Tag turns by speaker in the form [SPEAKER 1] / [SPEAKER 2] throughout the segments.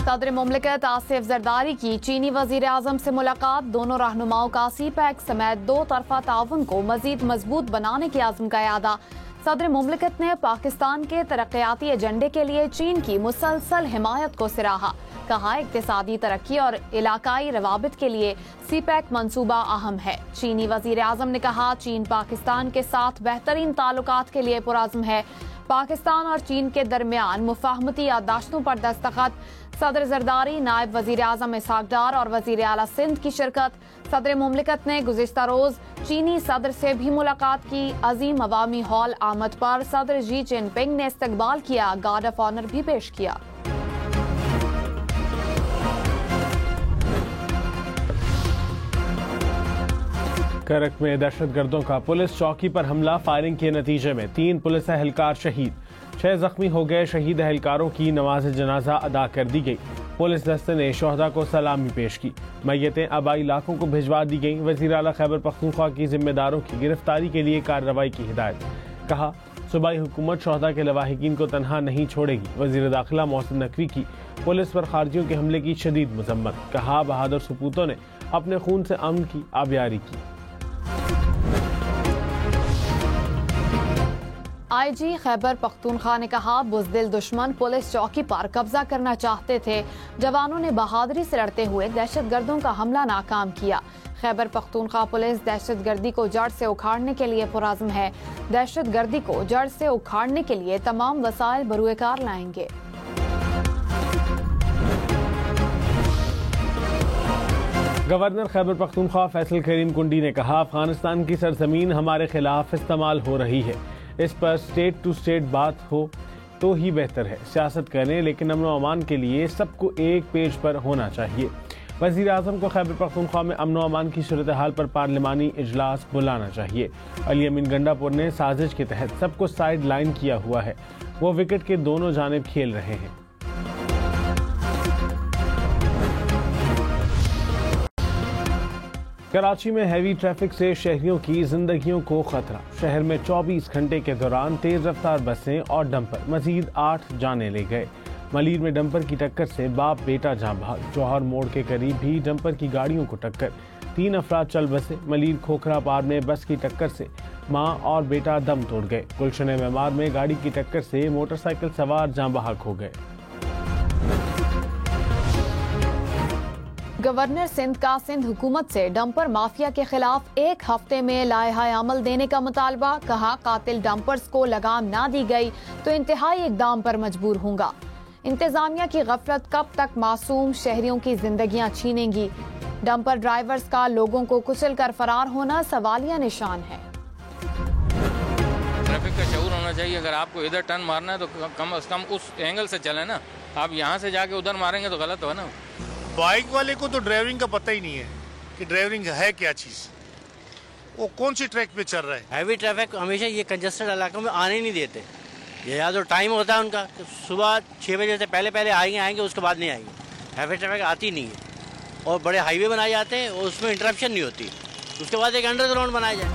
[SPEAKER 1] सदर मुमलिकत आसिफ जरदारी की चीनी वजीर आजम से मुलाकात। दोनों रहनुमाओं का CPEC समेत दो तरफा ताउन को मजीद मजबूत बनाने के आज़म का इरादा। सदर मुमलिकत ने पाकिस्तान के तरक्याती एजेंडे के लिए चीन की मुसलसल हिमायत को सराहा। कहा, इक्तिसादी तरक्की और इलाकाई रवाबित के लिए CPEC मंसूबा अहम है। चीनी वजीर आजम ने कहा, चीन पाकिस्तान के साथ बेहतरीन ताल्लुकात के लिए पुरअज़्म है। पाकिस्तान और चीन के दरमियान मुफाहमती याददाश्तों पर दस्तखत। सदर जरदारी, नायब वजीर आजम इसहाक डार और वजीर आला सिंध की शिरकत। सदर मुमलिकत ने गुज़िश्ता रोज चीनी सदर से भी मुलाकात की। अजीम अवामी हॉल आमद पर सदर जी जिनपिंग ने इस्तकबाल किया, गार्ड ऑफ ऑनर भी पेश किया।
[SPEAKER 2] करक में दहशतगर्दों का पुलिस चौकी पर हमला, फायरिंग के नतीजे में 3 पुलिस एहलकार शहीद, 6 जख्मी हो गए। शहीद एहलकारों की नमाज जनाजा अदा कर दी गई। पुलिस दस्ते ने शोहदा को सलामी पेश की। मैयतें आबाई इलाकों को भिजवा दी गईं। वज़ीर आला खैबर पख्तूनख्वा की जिम्मेदारों की गिरफ्तारी के लिए कार्रवाई की हिदायत। कहा, सूबाई हुकूमत शोहदा के लवाहिकीन को तनहा नहीं छोड़ेगी। वज़ीर दाखिला मोहसिन नकवी की पुलिस पर खारजियों के हमले की शदीद मजम्मत। कहा, बहादुर सपूतों ने अपने खून से अमन की आबियारी की।
[SPEAKER 1] IG खैबर पख्तूनख्वा ने कहा, बुज़दिल दुश्मन पुलिस चौकी पर कब्जा करना चाहते थे। जवानों ने बहादुरी से लड़ते हुए दहशतगर्दों का हमला नाकाम किया। खैबर पख्तूनख्वा पुलिस दहशतगर्दी को जड़ से उखाड़ने के लिए पुरअज़्म है। दहशतगर्दी को जड़ से उखाड़ने के लिए तमाम वसाइल बरूए कार लाएंगे।
[SPEAKER 2] गवर्नर खैबर पख्तूनख्वा फैसल करीम कुंडी ने कहा, अफगानिस्तान की सरजमीन हमारे खिलाफ इस्तेमाल हो रही है। इस पर स्टेट टू स्टेट बात हो तो ही बेहतर है। सियासत करें, लेकिन अमन व अमान के लिए सबको एक पेज पर होना चाहिए। वज़ीर आज़म को खैबर पख्तूनख्वा में अमन व अमान की सूरत हाल पर पार्लिमानी इजलास बुलाना चाहिए। अली अमीन गंडापुर ने साजिश के तहत सबको साइड लाइन किया हुआ है। वो विकेट के दोनों जानिब खेल रहे हैं। कराची में हैवी ट्रैफिक से शहरियों की जिंदगियों को खतरा। शहर में 24 घंटे के दौरान तेज रफ्तार बसें और डंपर मजीद 8 जाने ले गए। मलीर में डंपर की टक्कर से बाप बेटा जान बहक। जौहर मोड़ के करीब भी डंपर की गाड़ियों को टक्कर, 3 अफराद चल बसे। मलीर खोखरा पार में बस की टक्कर से माँ और बेटा दम तोड़ गए। गुलशन मेमार में गाड़ी की टक्कर से मोटरसाइकिल सवार जान बहक हो गए।
[SPEAKER 1] गवर्नर सिंध का सिंध हुकूमत से डंपर माफिया के खिलाफ 1 हफ्ते में लाइहा अमल देने का मुतालबा। कहा, कातिल डंपर्स को लगाम ना दी गई तो इंतहाई इकदाम पर मजबूर होगा। इंतजामिया की गफलत कब तक मासूम शहरियों की जिंदगियां छीनेगी। डंपर ड्राइवर्स का लोगों को कुचल कर फरार होना सवालिया निशान है।
[SPEAKER 3] ट्रैफिक का शऊर होना चाहिए। अगर आपको इधर टर्न मारना है तो कम से कम उस एंगल से चले ना। आप यहाँ से जाके उधर मारेंगे तो गलत हो ना।
[SPEAKER 4] बाइक वाले को तो ड्राइविंग का पता ही नहीं है कि ड्राइविंग है क्या चीज़। वो कौन सी ट्रैक पे चल रहा है।
[SPEAKER 5] हैवी ट्रैफिक हमेशा ये कंजेस्टेड इलाकों में आने नहीं देते। ये या तो टाइम होता है उनका कि सुबह 6 बजे से पहले आएंगे उसके बाद नहीं आएंगे। हैवी ट्रैफिक आती नहीं है। और बड़े हाईवे बनाए जाते हैं और उसमें इंटरप्शन नहीं होती। उसके बाद एक अंडरग्राउंड बनाया जाए।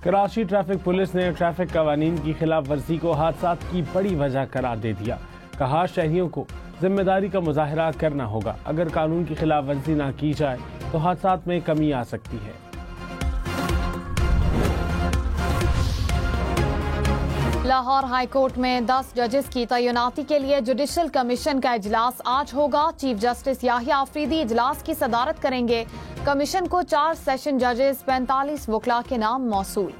[SPEAKER 2] कराची ट्रैफिक पुलिस ने ट्रैफिक कवानीन की खिलाफ वर्जी को हादसात की बड़ी वजह करार दे दिया। कहा, शहरियों को जिम्मेदारी का मुजाहरा करना होगा। अगर कानून की खिलाफ वर्जी ना की जाए तो हादसात में कमी आ सकती है।
[SPEAKER 1] लाहौर हाई कोर्ट में 10 जजेस की तैनाती के लिए जुडिशल कमीशन का इजलास आज होगा। चीफ जस्टिस याहिया आफरीदी इजलास की सदारत करेंगे। कमीशन को 4 सेशन जजेस, 45 वकला के नाम मौसूल।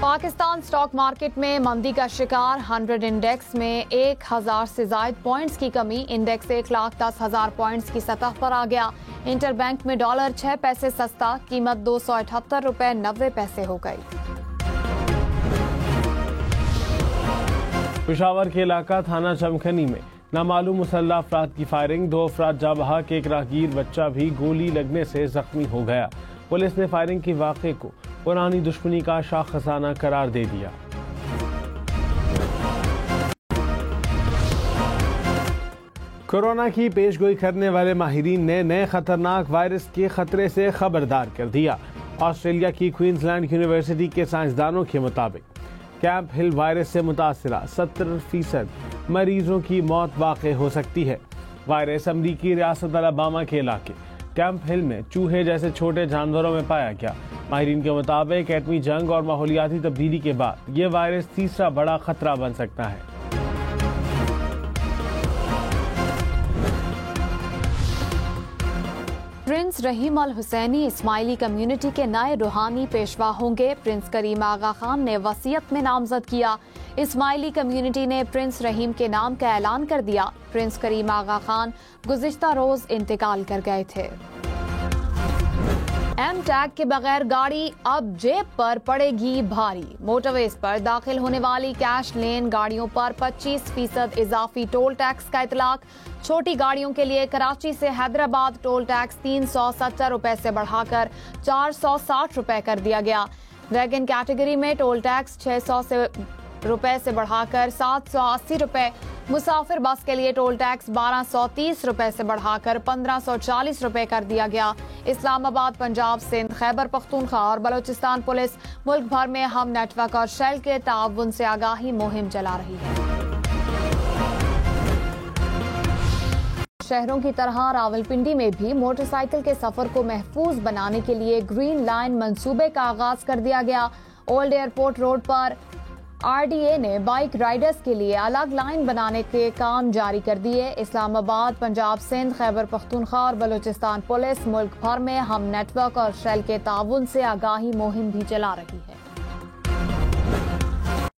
[SPEAKER 1] पाकिस्तान स्टॉक मार्केट में मंदी का शिकार। 100 इंडेक्स में 1000 से ज्यादा पॉइंट्स की कमी। इंडेक्स 1,10,000 पॉइंट्स की सतह पर आ गया। इंटरबैंक में डॉलर 6 पैसे सस्ता, कीमत 278 रुपए 90 पैसे हो गई।
[SPEAKER 2] पेशावर के इलाका थाना चमखनी में नामालूम मुसल्लह अफराद की फायरिंग। 2 अफराद जाँ बहक, एक राहगीर बच्चा भी गोली लगने से जख्मी हो गया। पुलिस ने फायरिंग के वाक़े को पुरानी दुश्मनी का शाख खजाना करार दे दिया। कोरोना की पेशगोई करने वाले माहिरीन ने नए खतरनाक वायरस के खतरे से खबरदार कर दिया। ऑस्ट्रेलिया की क्वींसलैंड यूनिवर्सिटी के साइंसदानों के मुताबिक कैंप हिल वायरस से मुतासरा 70% मरीजों की मौत वाक़ई हो सकती है। वायरस अमरीकी रियासत अलबामा के इलाके कैंप हिल में चूहे जैसे छोटे जानवरों में पाया गया। माहिरीन के मुताबिक एटमी जंग और माहौलियाती तब्दीली के बाद ये वायरस तीसरा बड़ा खतरा बन सकता है।
[SPEAKER 1] प्रिंस रहीम अल हुसैनी इस्माइली कम्युनिटी के नए रूहानी पेशवा होंगे। प्रिंस करीम आगा खान ने वसीयत में नामजद किया। इस्माइली कम्युनिटी ने प्रिंस रहीम के नाम का ऐलान कर दिया। प्रिंस करीम आगा खान गुज़िश्ता रोज इंतकाल कर गए थे। एम टैग के बगैर गाड़ी अब जेब पर पड़ेगी भारी। मोटरवेज पर दाखिल होने वाली कैश लेन गाड़ियों पर 25% इजाफी टोल टैक्स का इतलाक। छोटी गाड़ियों के लिए कराची से हैदराबाद टोल टैक्स 370 रुपए से बढ़ाकर 460 रुपए कर दिया गया। वैगन कैटेगरी में टोल टैक्स 600 रुपए से बढ़ाकर 780 रुपए। मुसाफिर बस के लिए टोल टैक्स 1230 रुपए से बढ़ाकर 1540 रुपए कर दिया गया। इस्लामाबाद, पंजाब, सिंध, खैबर पख्तूनख्वा और बलोचिस्तान पुलिस मुल्क भर में हम नेटवर्क और शेल के ताउन से आगाही मुहिम चला रही है। शहरों की तरह रावलपिंडी में भी मोटरसाइकिल के सफर को महफूज बनाने के लिए ग्रीन लाइन मंसूबे का आगाज कर दिया गया। ओल्ड एयरपोर्ट रोड पर RDA ने बाइक राइडर्स के लिए अलग लाइन बनाने के काम जारी कर दिए। इस्लामाबाद, पंजाब, सिंध, खैबर पख्तूनख्वा और बलूचिस्तान पुलिस मुल्क भर में हम नेटवर्क और शेल के ताउन से आगाही मुहिम भी चला रही है।